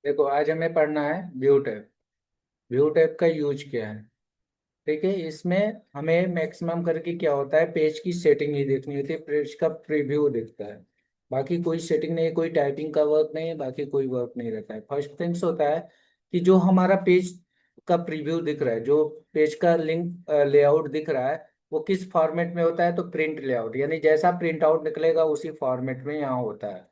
देखो, आज हमें पढ़ना है व्यू टैब। व्यू टैब का यूज क्या है? ठीक है, इसमें हमें मैक्सिमम करके क्या होता है, पेज की सेटिंग ही देखनी होती है, पेज का प्रीव्यू दिखता है। बाकी कोई सेटिंग नहीं, कोई टाइपिंग का वर्क नहीं है, बाकी कोई वर्क नहीं रहता है। फर्स्ट थिंग्स होता है कि जो हमारा पेज का प्रीव्यू दिख रहा है, जो पेज का लिंक लेआउट दिख रहा है, वो किस फॉर्मेट में होता है, तो प्रिंट लेआउट, यानी जैसा प्रिंट आउट निकलेगा उसी फॉर्मेट में यहाँ होता है।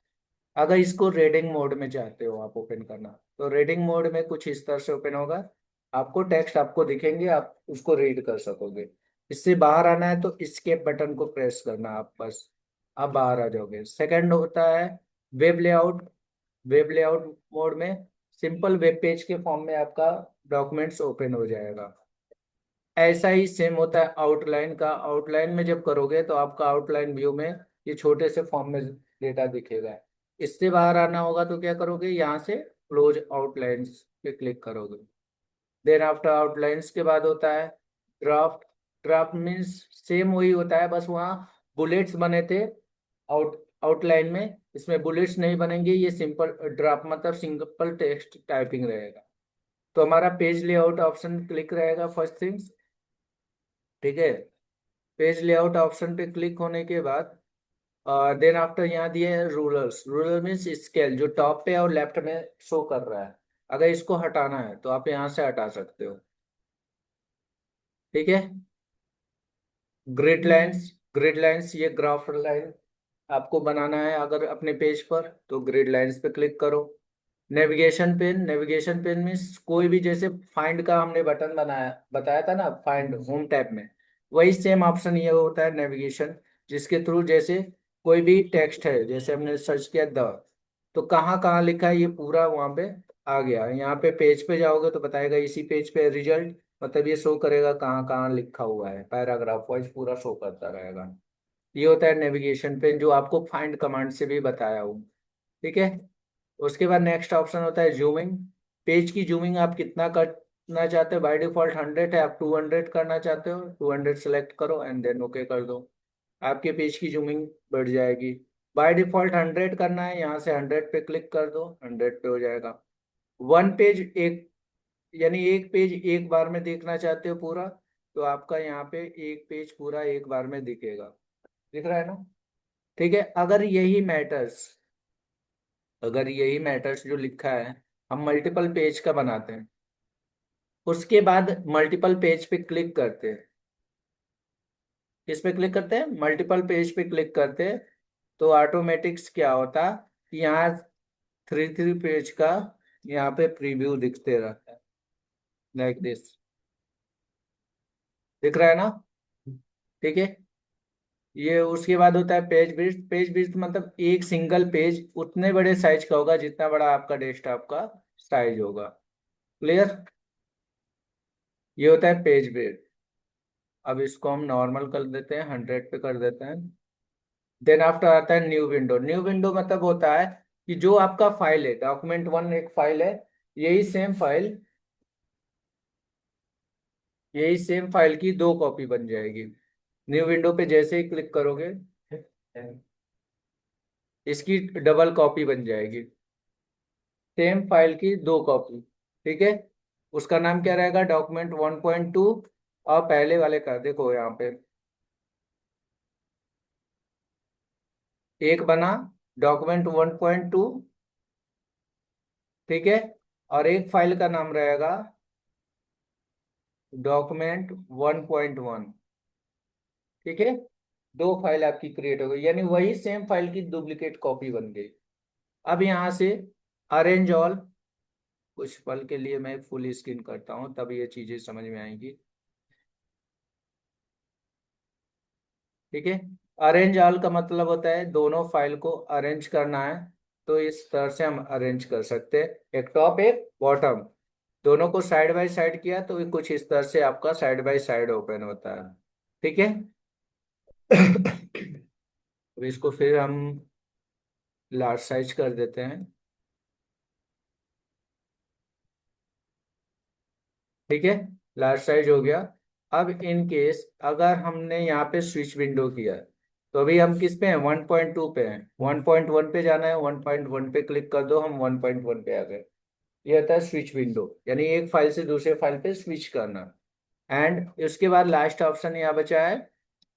अगर इसको रीडिंग मोड में चाहते हो आप ओपन करना, तो रीडिंग मोड में कुछ इस तरह से ओपन होगा। आपको टेक्स्ट आपको दिखेंगे, आप उसको रीड कर सकोगे। इससे बाहर आना है तो escape बटन को प्रेस करना, आप बस आप बाहर आ जाओगे। सेकंड होता है web layout. Web layout mode में सिंपल वेब पेज के फॉर्म में आपका डॉक्यूमेंट्स ओपन हो जाएगा। ऐसा ही सेम होता है आउटलाइन का। आउटलाइन में जब करोगे तो आपका आउटलाइन व्यू में ये छोटे से फॉर्म में डेटा दिखेगा। इससे बाहर आना होगा तो क्या करोगे, यहाँ से क्लोज आउटलाइंस पे क्लिक करोगे। देन आफ्टर आउटलाइंस के बाद होता है ड्राफ्ट। ड्राफ्ट मीन्स सेम वही होता है, बस वहाँ बुलेट्स बने थे आउटलाइन में। इसमें बुलेट्स नहीं बनेंगे, ये सिंपल ड्राफ्ट मतलब सिंपल टेक्स्ट टाइपिंग रहेगा। तो हमारा पेज लेआउट ऑप्शन क्लिक रहेगा फर्स्ट थिंग्स। ठीक है, पेज लेआउट ऑप्शन पे क्लिक होने के बाद देन आफ्टर यहाँ दिए है रूलर्स। रूलर मीन्स स्केल, जो टॉप पे और लेफ्ट में शो कर रहा है। अगर इसको हटाना है तो आप यहाँ से हटा सकते हो। ठीक है, ग्रिड लाइंस। ग्रिड लाइंस ये ग्राफ लाइन आपको बनाना है अगर अपने पेज पर, तो ग्रिड लाइंस पे क्लिक करो। Navigation pane. Navigation pane means कोई भी, जैसे फाइंड का हमने बटन बनाया बताया था ना, फाइंड होम टैब में, वही सेम ऑप्शन ये होता है नेविगेशन, जिसके थ्रू जैसे कोई भी टेक्स्ट है, जैसे हमने सर्च किया द, तो कहाँ कहाँ लिखा है ये पूरा वहाँ पे आ गया। यहाँ पे पेज पे जाओगे तो बताएगा इसी पेज पे रिजल्ट, मतलब ये शो करेगा कहाँ कहाँ लिखा हुआ है, पैराग्राफ वाइज पूरा शो करता रहेगा। ये होता है नेविगेशन पेन, जो आपको फाइंड कमांड से भी बताया हूँ। ठीक है, उसके बाद नेक्स्ट ऑप्शन होता है जूमिंग। पेज की जूमिंग आप कितना करना चाहते हो? बाय डिफॉल्ट 100 है, आप 200 करना चाहते हो, 200 सेलेक्ट करो एंड देन ओके कर दो। आपके पेज की जूमिंग बढ़ जाएगी। बाय डिफॉल्ट 100 करना है, यहाँ से 100 पे क्लिक कर दो, 100 पे हो जाएगा। वन पेज एक, यानी एक पेज एक बार में देखना चाहते हो पूरा, तो आपका यहाँ पे एक पेज पूरा एक बार में दिखेगा। दिख रहा है ना? ठीक है, अगर यही मैटर्स जो लिखा है हम मल्टीपल पेज का बनाते हैं, उसके बाद मल्टीपल पेज पे क्लिक करते हैं। किस पे क्लिक करते हैं? मल्टीपल पेज पे क्लिक करते हैं। तो ऑटोमेटिक्स क्या होता कि यहाँ थ्री थ्री पेज का यहाँ पे प्रीव्यू दिखते रहता है, लाइक दिस। दिख रहा है ना? ठीक है, ये उसके बाद होता है पेज विड्थ। पेज विड्थ मतलब एक सिंगल पेज उतने बड़े साइज का होगा जितना बड़ा आपका डेस्कटॉप का साइज होगा। क्लियर? ये होता है पेज विड्थ। अब इसको हम नॉर्मल कर देते हैं, 100 पे कर देते हैं। देन आफ्टर आता है न्यू विंडो। न्यू विंडो मतलब होता है कि जो आपका फाइल है, डॉक्यूमेंट वन एक फाइल है, यही सेम फाइल यही सेम फाइल की दो कॉपी बन जाएगी। न्यू विंडो पे जैसे ही क्लिक करोगे, इसकी डबल कॉपी बन जाएगी, सेम फाइल की दो कॉपी। ठीक है, उसका नाम क्या रहेगा? डॉक्यूमेंट 1.2। और पहले वाले का देखो यहाँ पे एक बना डॉक्यूमेंट 1.2। ठीक है, और एक फाइल का नाम रहेगा डॉक्यूमेंट 1.1। ठीक है, दो फाइल आपकी क्रिएट हो गई, यानी वही सेम फाइल की डुप्लीकेट कॉपी बन गई। अब यहाँ से अरेंज ऑल, कुछ पल के लिए मैं फुल स्क्रीन करता हूँ तब ये चीजें समझ में आएंगी। ठीक है, अरेंज ऑल का मतलब होता है दोनों फाइल को अरेंज करना है। तो इस तरह से हम अरेंज कर सकते हैं, एक टॉप एक बॉटम, दोनों को साइड बाय साइड किया तो ये कुछ इस तरह से आपका साइड बाय साइड ओपन होता है। ठीक है। अब इसको फिर हम लार्ज साइज कर देते हैं। ठीक है, लार्ज साइज हो गया। अब इन केस अगर हमने यहाँ पे स्विच विंडो किया, तो अभी हम किस पे हैं, 1.2 पे हैं। 1.1 पे जाना है, 1.1 पे क्लिक कर दो, हम 1.1 पे आ गए। ये होता है स्विच विंडो, यानी एक फाइल से दूसरे फाइल पे स्विच करना। एंड उसके बाद लास्ट ऑप्शन यहाँ बचा है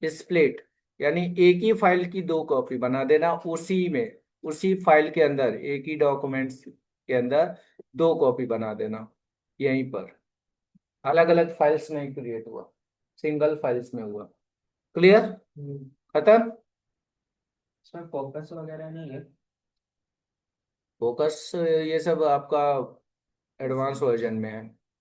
स्प्लिट, यानी एक ही फाइल की दो कॉपी बना देना उसी में, उसी फाइल के अंदर, एक ही डॉक्यूमेंट्स के अंदर दो कॉपी बना देना यहीं पर। अलग अलग फाइल्स नहीं क्रिएट हुआ, सिंगल फाइल्स में हुआ। क्लियर? खत्म। इसमें फोकस वगैरह नहीं है? फोकस ये सब आपका एडवांस वर्जन में है।